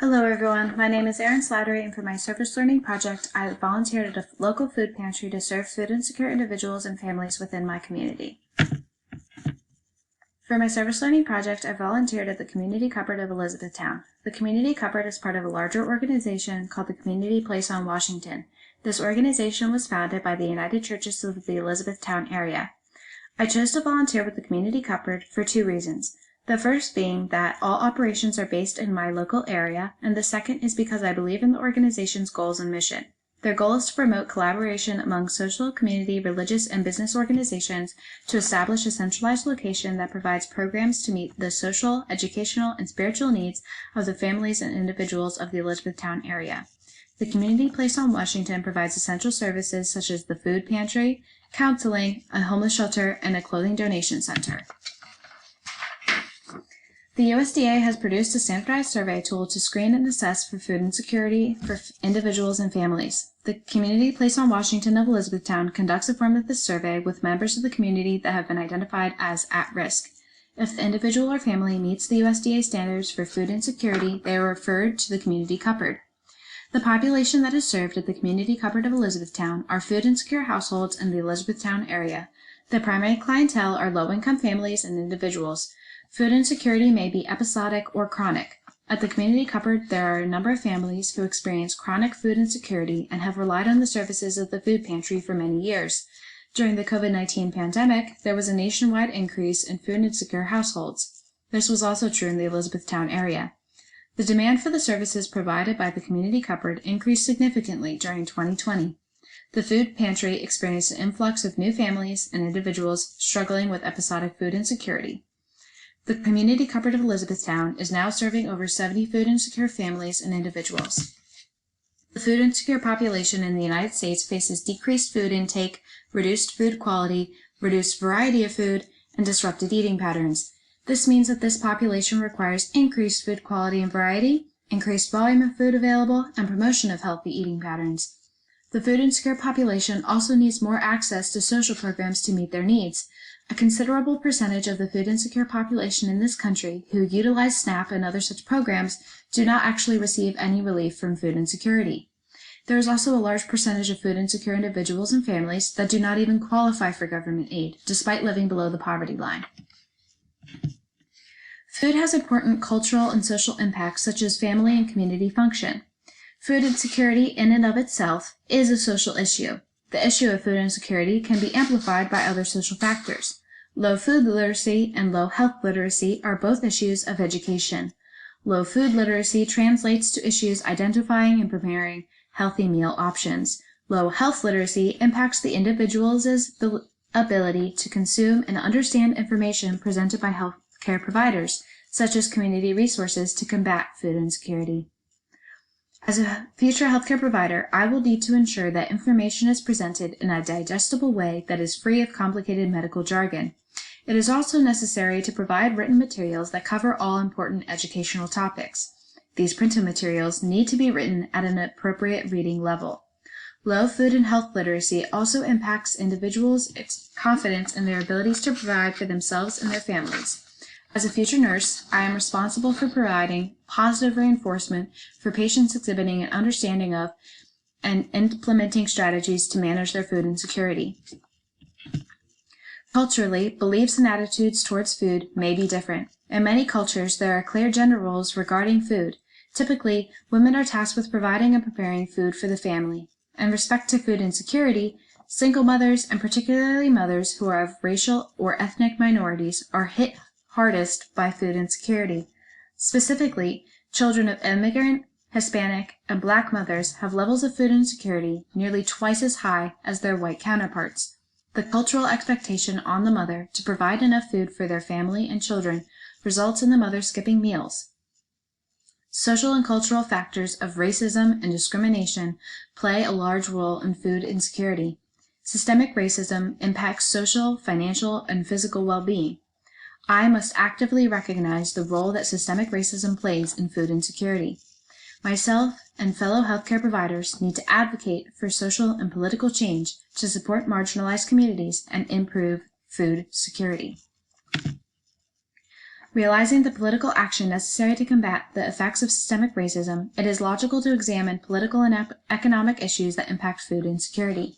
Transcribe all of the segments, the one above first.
Hello everyone, my name is Erin Slattery, and for my Service Learning project, I volunteered at a local food pantry to serve food insecure individuals and families within my community. For my Service Learning project, I volunteered at the Community Cupboard of Elizabethtown. The Community Cupboard is part of a larger organization called the Community Place on Washington. This organization was founded by the United Churches of the Elizabethtown area. I chose to volunteer with the Community Cupboard for two reasons. The first being that all operations are based in my local area, and the second is because I believe in the organization's goals and mission. Their goal is to promote collaboration among social, community, religious, and business organizations to establish a centralized location that provides programs to meet the social, educational, and spiritual needs of the families and individuals of the Elizabethtown area. The Community Place on Washington provides essential services such as the food pantry, counseling, a homeless shelter, and a clothing donation center. The USDA has produced a standardized survey tool to screen and assess for food insecurity for individuals and families. The Community Place on Washington of Elizabethtown conducts a form of this survey with members of the community that have been identified as at risk. If the individual or family meets the USDA standards for food insecurity, they are referred to the Community Cupboard. The population that is served at the Community Cupboard of Elizabethtown are food insecure households in the Elizabethtown area. The primary clientele are low-income families and individuals. Food insecurity may be episodic or chronic. At the Community Cupboard, there are a number of families who experience chronic food insecurity and have relied on the services of the food pantry for many years. During the COVID-19 pandemic, there was a nationwide increase in food insecure households. This was also true in the Elizabethtown area. The demand for the services provided by the Community Cupboard increased significantly during 2020. The food pantry experienced an influx of new families and individuals struggling with episodic food insecurity. The Community Cupboard of Elizabethtown is now serving over 70 food insecure families and individuals. The food insecure population in the United States faces decreased food intake, reduced food quality, reduced variety of food, and disrupted eating patterns. This means that this population requires increased food quality and variety, increased volume of food available, and promotion of healthy eating patterns. The food insecure population also needs more access to social programs to meet their needs. A considerable percentage of the food insecure population in this country who utilize SNAP and other such programs do not actually receive any relief from food insecurity. There is also a large percentage of food insecure individuals and families that do not even qualify for government aid, despite living below the poverty line. Food has important cultural and social impacts such as family and community function. Food insecurity in and of itself is a social issue. The issue of food insecurity can be amplified by other social factors. Low food literacy and low health literacy are both issues of education. Low food literacy translates to issues identifying and preparing healthy meal options. Low health literacy impacts the individual's ability to consume and understand information presented by healthcare providers, such as community resources to combat food insecurity. As a future healthcare provider, I will need to ensure that information is presented in a digestible way that is free of complicated medical jargon. It is also necessary to provide written materials that cover all important educational topics. These printed materials need to be written at an appropriate reading level. Low food and health literacy also impacts individuals' confidence in their abilities to provide for themselves and their families. As a future nurse, I am responsible for providing positive reinforcement for patients exhibiting an understanding of and implementing strategies to manage their food insecurity. Culturally, beliefs and attitudes towards food may be different. In many cultures, there are clear gender roles regarding food. Typically, women are tasked with providing and preparing food for the family. In respect to food insecurity, single mothers, and particularly mothers who are of racial or ethnic minorities, are hit hardest by food insecurity. Specifically, children of immigrant, Hispanic, and Black mothers have levels of food insecurity nearly twice as high as their white counterparts. The cultural expectation on the mother to provide enough food for their family and children results in the mother skipping meals. Social and cultural factors of racism and discrimination play a large role in food insecurity. Systemic racism impacts social, financial, and physical well-being. I must actively recognize the role that systemic racism plays in food insecurity. Myself and fellow healthcare providers need to advocate for social and political change to support marginalized communities and improve food security. Realizing the political action necessary to combat the effects of systemic racism, it is logical to examine political and economic issues that impact food insecurity.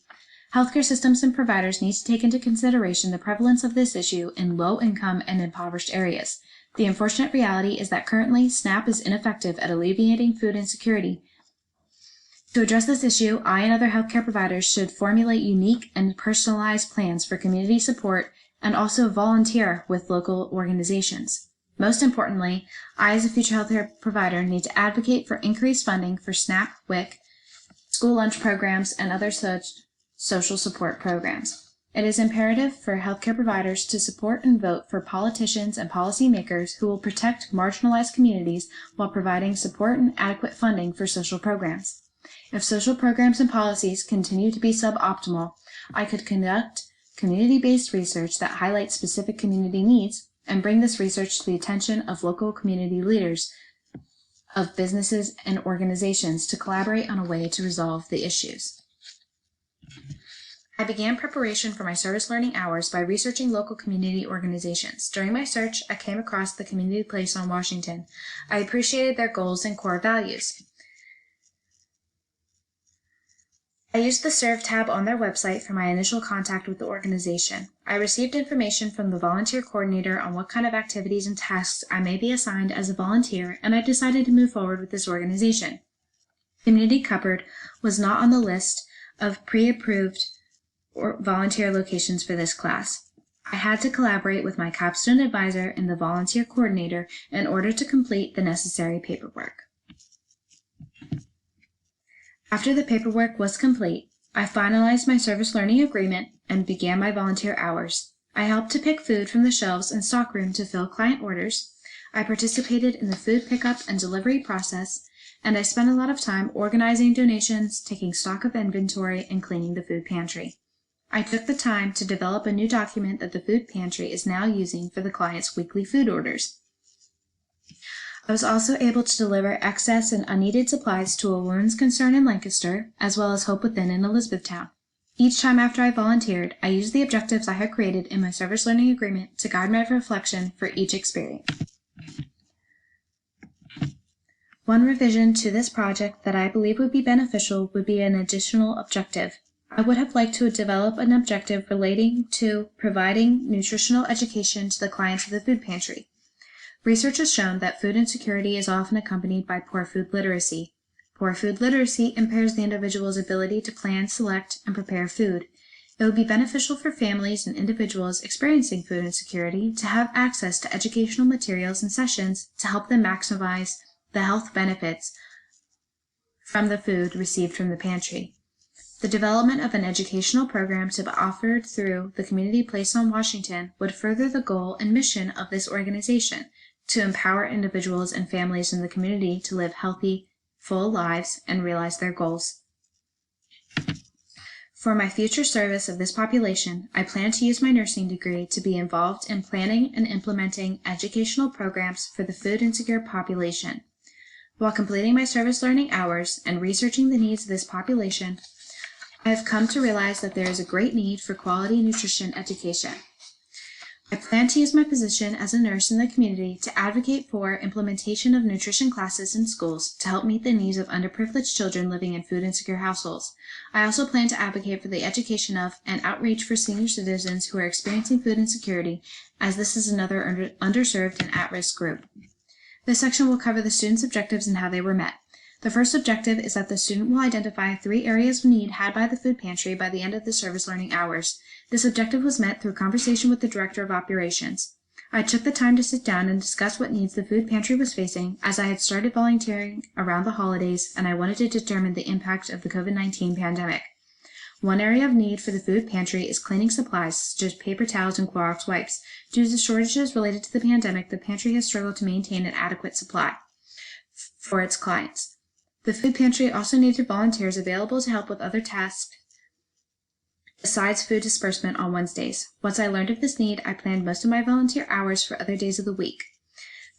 Healthcare systems and providers need to take into consideration the prevalence of this issue in low-income and impoverished areas. The unfortunate reality is that currently, SNAP is ineffective at alleviating food insecurity. To address this issue, I and other healthcare providers should formulate unique and personalized plans for community support and also volunteer with local organizations. Most importantly, I as a future healthcare provider need to advocate for increased funding for SNAP, WIC, school lunch programs, and other such social support programs. It is imperative for healthcare providers to support and vote for politicians and policymakers who will protect marginalized communities while providing support and adequate funding for social programs. If social programs and policies continue to be suboptimal, I could conduct community-based research that highlights specific community needs and bring this research to the attention of local community leaders, of businesses and organizations to collaborate on a way to resolve the issues. I began preparation for my service learning hours by researching local community organizations. During my search, I came across the Community Place on Washington. I appreciated their goals and core values. I used the Serve tab on their website for my initial contact with the organization. I received information from the volunteer coordinator on what kind of activities and tasks I may be assigned as a volunteer, and I decided to move forward with this organization. Community Cupboard was not on the list of pre-approved or volunteer locations for this class. I had to collaborate with my capstone advisor and the volunteer coordinator in order to complete the necessary paperwork. After the paperwork was complete, I finalized my service learning agreement and began my volunteer hours. I helped to pick food from the shelves and stockroom to fill client orders. I participated in the food pickup and delivery process, and I spent a lot of time organizing donations, taking stock of inventory, and cleaning the food pantry. I took the time to develop a new document that the food pantry is now using for the client's weekly food orders. I was also able to deliver excess and unneeded supplies to a Women's Concern in Lancaster, as well as Hope Within in Elizabethtown. Each time after I volunteered, I used the objectives I had created in my service learning agreement to guide my reflection for each experience. One revision to this project that I believe would be beneficial would be an additional objective. I would have liked to develop an objective relating to providing nutritional education to the clients of the food pantry. Research has shown that food insecurity is often accompanied by poor food literacy. Poor food literacy impairs the individual's ability to plan, select, and prepare food. It would be beneficial for families and individuals experiencing food insecurity to have access to educational materials and sessions to help them maximize the health benefits from the food received from the pantry. The development of an educational program to be offered through the Community Place on Washington would further the goal and mission of this organization to empower individuals and families in the community to live healthy, full lives and realize their goals. For my future service of this population, I plan to use my nursing degree to be involved in planning and implementing educational programs for the food insecure population. While completing my service learning hours and researching the needs of this population, I have come to realize that there is a great need for quality nutrition education. I plan to use my position as a nurse in the community to advocate for implementation of nutrition classes in schools to help meet the needs of underprivileged children living in food insecure households. I also plan to advocate for the education of and outreach for senior citizens who are experiencing food insecurity, as this is another underserved and at-risk group. This section will cover the students' objectives and how they were met. The first objective is that the student will identify 3 areas of need had by the food pantry by the end of the service learning hours. This objective was met through conversation with the Director of Operations. I took the time to sit down and discuss what needs the food pantry was facing, as I had started volunteering around the holidays and I wanted to determine the impact of the COVID-19 pandemic. One area of need for the food pantry is cleaning supplies, such as paper towels and Clorox wipes. Due to shortages related to the pandemic, the pantry has struggled to maintain an adequate supply for its clients. The food pantry also needed volunteers available to help with other tasks besides food disbursement on Wednesdays. Once I learned of this need, I planned most of my volunteer hours for other days of the week.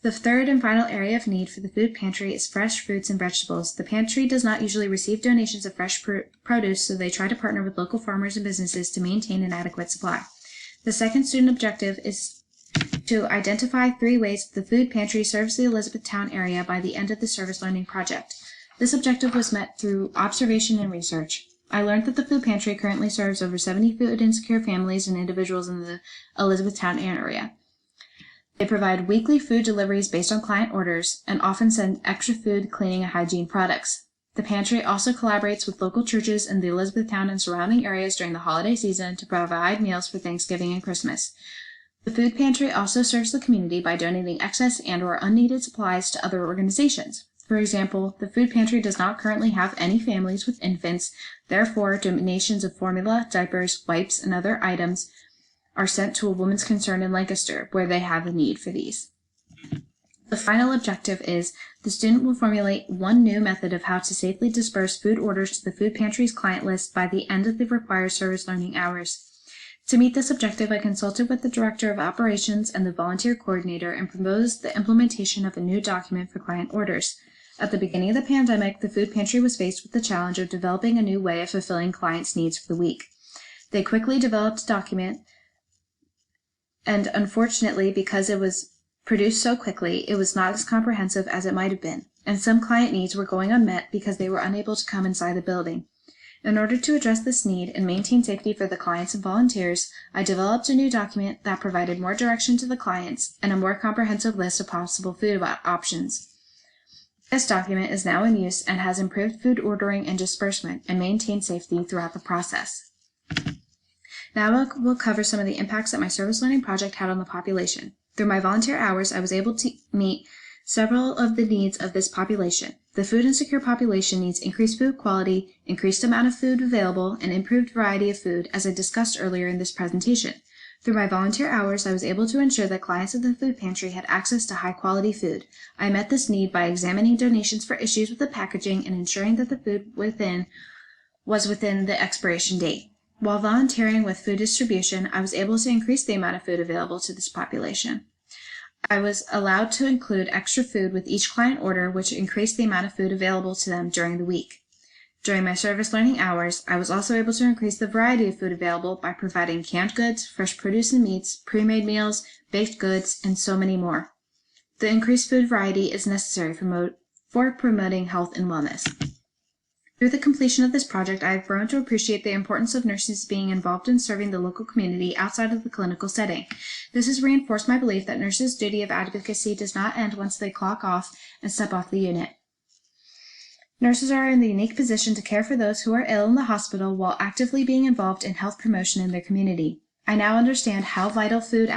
The third and final area of need for the food pantry is fresh fruits and vegetables. The pantry does not usually receive donations of fresh produce, so they try to partner with local farmers and businesses to maintain an adequate supply. The second student objective is to identify 3 ways the food pantry serves the Elizabethtown area by the end of the service learning project. This objective was met through observation and research. I learned that the food pantry currently serves over 70 food insecure families and individuals in the Elizabethtown area. They provide weekly food deliveries based on client orders and often send extra food, cleaning, and hygiene products. The pantry also collaborates with local churches in the Elizabethtown and surrounding areas during the holiday season to provide meals for Thanksgiving and Christmas. The food pantry also serves the community by donating excess and/or unneeded supplies to other organizations. For example, the food pantry does not currently have any families with infants, therefore donations of formula, diapers, wipes, and other items are sent to a woman's concern in Lancaster, where they have a need for these. The final objective is the student will formulate one new method of how to safely disperse food orders to the food pantry's client list by the end of the required service learning hours. To meet this objective, I consulted with the Director of Operations and the Volunteer Coordinator and proposed the implementation of a new document for client orders. At the beginning of the pandemic, the food pantry was faced with the challenge of developing a new way of fulfilling clients' needs for the week. They quickly developed a document, and unfortunately, because it was produced so quickly, it was not as comprehensive as it might have been, and some client needs were going unmet because they were unable to come inside the building. In order to address this need and maintain safety for the clients and volunteers, I developed a new document that provided more direction to the clients and a more comprehensive list of possible food options. This document is now in use and has improved food ordering and disbursement and maintained safety throughout the process. Now we'll cover some of the impacts that my service learning project had on the population. Through my volunteer hours, I was able to meet several of the needs of this population. The food insecure population needs increased food quality, increased amount of food available, and improved variety of food, as I discussed earlier in this presentation. Through my volunteer hours, I was able to ensure that clients of the food pantry had access to high-quality food. I met this need by examining donations for issues with the packaging and ensuring that the food was within the expiration date. While volunteering with food distribution, I was able to increase the amount of food available to this population. I was allowed to include extra food with each client order, which increased the amount of food available to them during the week. During my service learning hours, I was also able to increase the variety of food available by providing canned goods, fresh produce and meats, pre-made meals, baked goods, and so many more. The increased food variety is necessary for promoting health and wellness. Through the completion of this project, I have grown to appreciate the importance of nurses being involved in serving the local community outside of the clinical setting. This has reinforced my belief that nurses' duty of advocacy does not end once they clock off and step off the unit. Nurses are in the unique position to care for those who are ill in the hospital while actively being involved in health promotion in their community. I now understand how vital food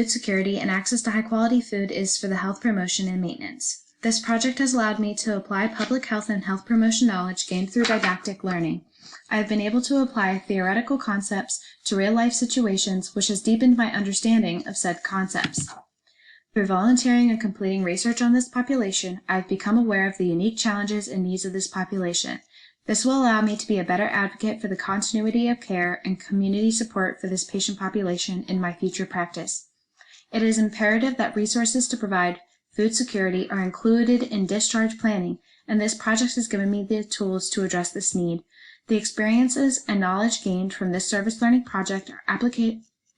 security and access to high-quality food is for the health promotion and maintenance. This project has allowed me to apply public health and health promotion knowledge gained through didactic learning. I have been able to apply theoretical concepts to real-life situations, which has deepened my understanding of said concepts. Through volunteering and completing research on this population, I have become aware of the unique challenges and needs of this population. This will allow me to be a better advocate for the continuity of care and community support for this patient population in my future practice. It is imperative that resources to provide food security are included in discharge planning, and this project has given me the tools to address this need. The experiences and knowledge gained from this service learning project are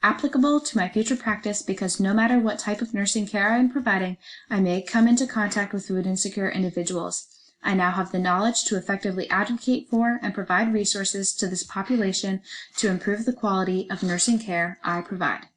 applicable to my future practice because no matter what type of nursing care I am providing, I may come into contact with food insecure individuals. I now have the knowledge to effectively advocate for and provide resources to this population to improve the quality of nursing care I provide.